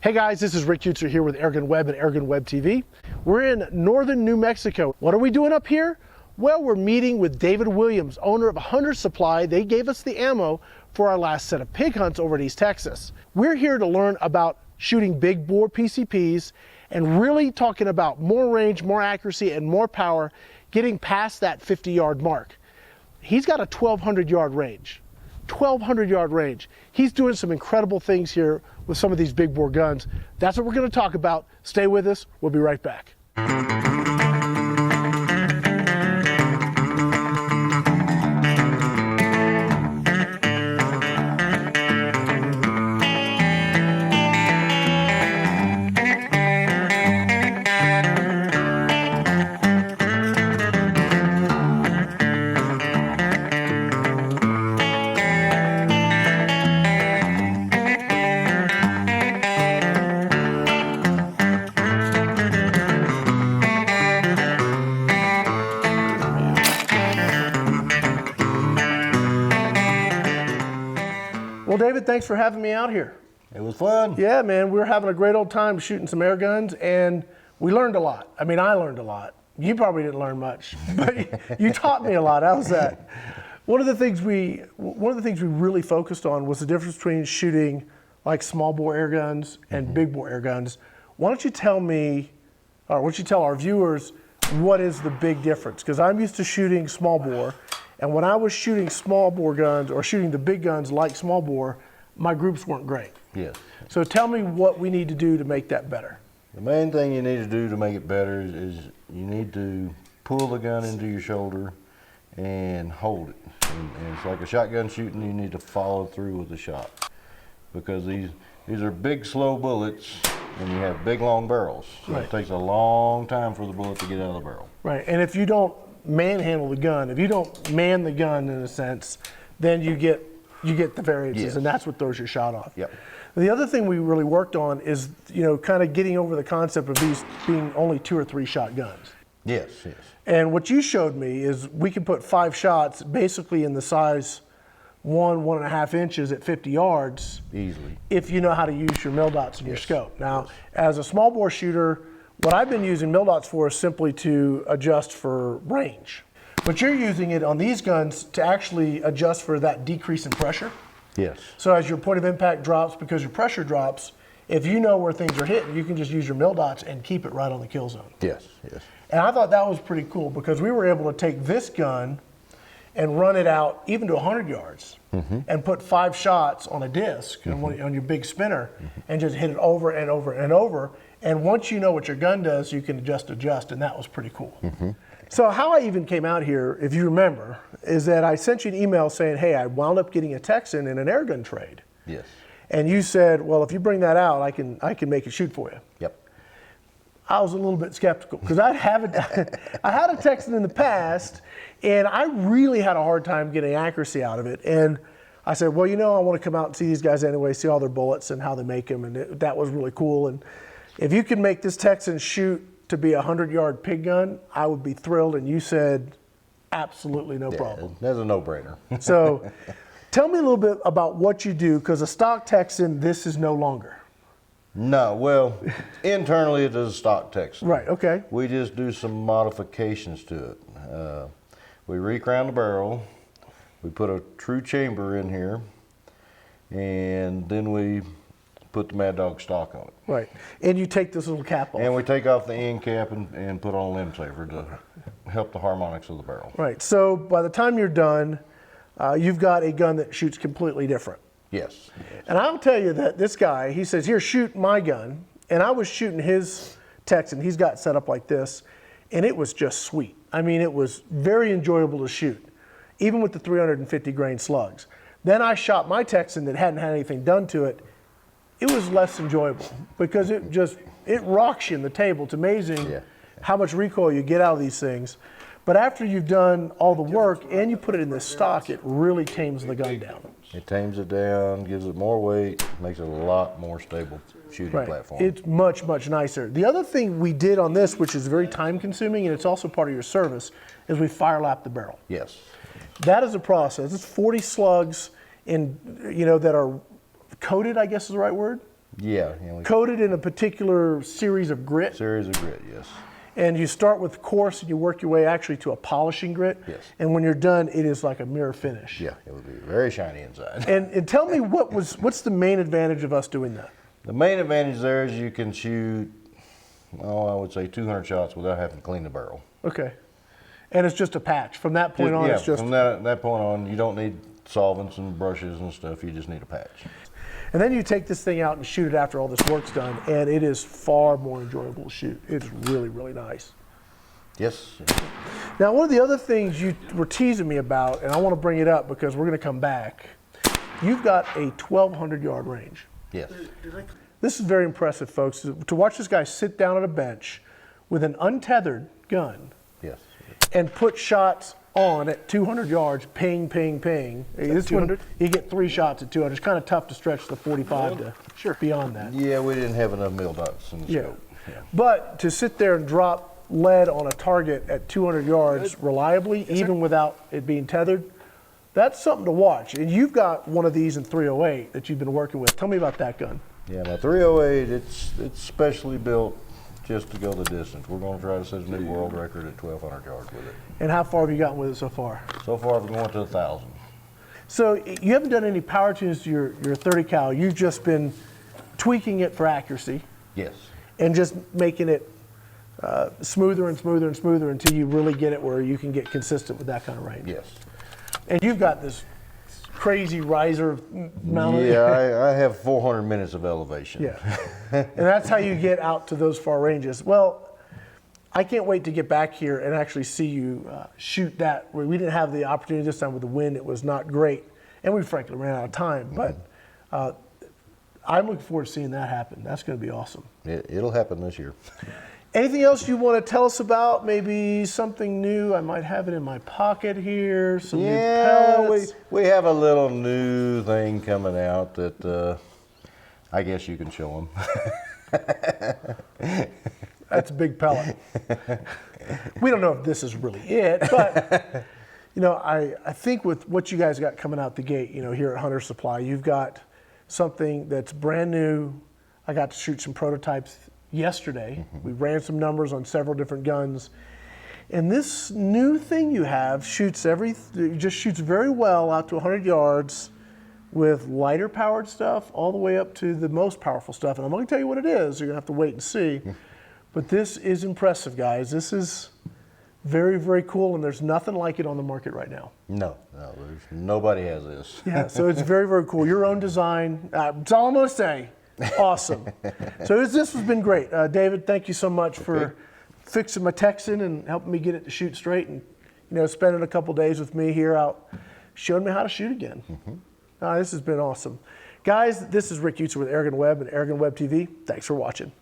Hey guys, this is Rick Eutsler here with AirgunWeb and AirgunWebTV. We're in northern New Mexico. What are we doing up here? Well, we're meeting with David Williams, owner of Hunter Supply. They gave us the ammo for our last set of pig hunts over in East Texas. We're here to learn about shooting big bore PCPs and really talking about more range, more accuracy, and more power, getting past that 50-yard mark. He's got a 1,200 yard range. 1,200 yard range. He's doing some incredible things here with some of these big bore guns. That's what we're going to talk about. Stay with us. We'll be right back. Well, David, thanks for having me out here. It was fun. Yeah, man, we were having a great old time shooting some air guns, and we learned a lot. I mean, I learned a lot. You probably didn't learn much, but you taught me a lot. How was that? One of the things we really focused on was the difference between shooting like small bore air guns and big bore air guns. Why don't you tell me, or why don't you tell our viewers, what is the big difference? Because I'm used to shooting small bore. And when I was shooting small bore guns or shooting the big guns like small bore, my groups weren't great. Yes. So tell me what we need to do to make that better. The main thing you need to do to make it better is you need to pull the gun into your shoulder and hold it. And it's like a shotgun shooting, you need to follow through with the shot. Because these are big, slow bullets, and you have big, long barrels. So Right. It takes a long time for the bullet to get out of the barrel. Right, and if you don't manhandle the gun, if you don't man the gun in a sense, then you get the variances, Yes. and that's what throws your shot off. Yep. The other thing we really worked on is, kind of getting over the concept of these being only 2 or 3 shot guns. Yes, yes. And what you showed me is we can put 5 shots basically in the size 1.5 inches at 50 yards. Easily. If you know how to use your mil dots in your Yes. scope. Now, as a small bore shooter, what I've been using mil dots for is simply to adjust for range. But you're using it on these guns to actually adjust for that decrease in pressure. Yes. So as your point of impact drops because your pressure drops, if you know where things are hitting, you can just use your mil dots and keep it right on the kill zone. Yes, yes. And I thought that was pretty cool because we were able to take this gun and run it out even to 100 yards and put 5 shots on a disc on your big spinner and just hit it over and over and over. And once you know what your gun does, you can adjust, and that was pretty cool. So how I even came out here, if you remember, is that I sent you an email saying, hey, I wound up getting a Texan in an airgun trade. Yes. And you said, well, if you bring that out, I can make it shoot for you. Yep. I was a little bit skeptical because I had a Texan in the past, and I really had a hard time getting accuracy out of it. And I said, well, I want to come out and see these guys anyway, see all their bullets and how they make them, and that was really cool. And if you could make this Texan shoot to be a 100-yard pig gun, I would be thrilled. And you said, absolutely no problem. That's a no-brainer. So tell me a little bit about what you do, because a stock Texan, this is no longer. No, well, internally it is a stock Texan. Right, okay. We just do some modifications to it. We recrown the barrel, we put a true chamber in here, and then we put the Mad Dog stock on it. Right, and you take this little cap off. And we take off the end cap and put on a limb saver to help the harmonics of the barrel. Right, so by the time you're done, you've got a gun that shoots completely different. Yes. And I'll tell you that this guy, he says, here, shoot my gun. And I was shooting his Texan. He's got set up like this, and it was just sweet. I mean, it was very enjoyable to shoot, even with the 350 grain slugs. Then I shot my Texan that hadn't had anything done to it. It was less enjoyable because it rocks you in the table. It's amazing how much recoil you get out of these things. But after you've done all the work and you put it in this stock, it really tames the gun down. It tames it down, gives it more weight, makes it a lot more stable shooting platform. It's much, much nicer. The other thing we did on this, which is very time consuming and it's also part of your service, is we fire lap the barrel. Yes. That is a process. It's 40 slugs in, that are coated, I guess is the right word. Yeah. Coated in a particular series of grit. Series of grit, yes. And you start with coarse and you work your way actually to a polishing grit. Yes. And when you're done, it is like a mirror finish. Yeah, it would be very shiny inside. And tell me what's the main advantage of us doing that? The main advantage there is you can shoot, I would say 200 shots without having to clean the barrel. Okay. And it's just a patch. From that point on, yeah, it's just... from that point on, you don't need solvents and brushes and stuff. You just need a patch. And then you take this thing out and shoot it after all this work's done, and it is far more enjoyable to shoot. It's really, really nice. Yes. Now, one of the other things you were teasing me about, and I want to bring it up because we're going to come back, you've got a 1,200-yard range. Yes. This is very impressive, folks. To watch this guy sit down at a bench with an untethered gun Yes. and put shots on at 200 yards, ping, ping, ping. This 200? You get 3 shots at 200. It's kind of tough to stretch the 45 to beyond that. Yeah, we didn't have enough mil dots in the scope. Yeah. But to sit there and drop lead on a target at 200 yards reliably, even without it being tethered, that's something to watch. And you've got one of these in 308 that you've been working with. Tell me about that gun. Yeah, my 308, it's specially built just to go the distance. We're going to try to set a new world record at 1,200 yards with it. And how far have you gotten with it so far? So far, we're going to 1,000. So you haven't done any power tunes to your 30 cal. You've just been tweaking it for accuracy. Yes. And just making it smoother and smoother and smoother until you really get it where you can get consistent with that kind of range. Yes. And you've got this crazy riser mounted. Yeah, I have 400 minutes of elevation. Yeah. And that's how you get out to those far ranges. Well, I can't wait to get back here and actually see you shoot that. We didn't have the opportunity this time with the wind. It was not great. And we frankly ran out of time. But I'm looking forward to seeing that happen. That's going to be awesome. It'll happen this year. Anything else you want to tell us about? Maybe something new? I might have it in my pocket here. Some new pellets. we have a little new thing coming out that I guess you can show them. That's a big pellet. We don't know if this is really it, but you know, I think with what you guys got coming out the gate, you know, here at Hunter Supply, you've got something that's brand new. I got to shoot some prototypes yesterday. We ran some numbers on several different guns. And this new thing you have just shoots very well out to 100 yards with lighter powered stuff all the way up to the most powerful stuff. And I'm going to tell you what it is. You're going to have to wait and see. But this is impressive, guys. This is very, very cool, and there's nothing like it on the market right now. No, nobody has this. Yeah, so it's very, very cool. Your own design. That's all I'm going to say. Awesome. So this has been great. David, thank you so much for fixing my Texan and helping me get it to shoot straight, and you know, spending a couple days with me here out showing me how to shoot again. This has been awesome. Guys, this is Rick Eutsler with AirgunWeb and AirgunWebTV. Thanks for watching.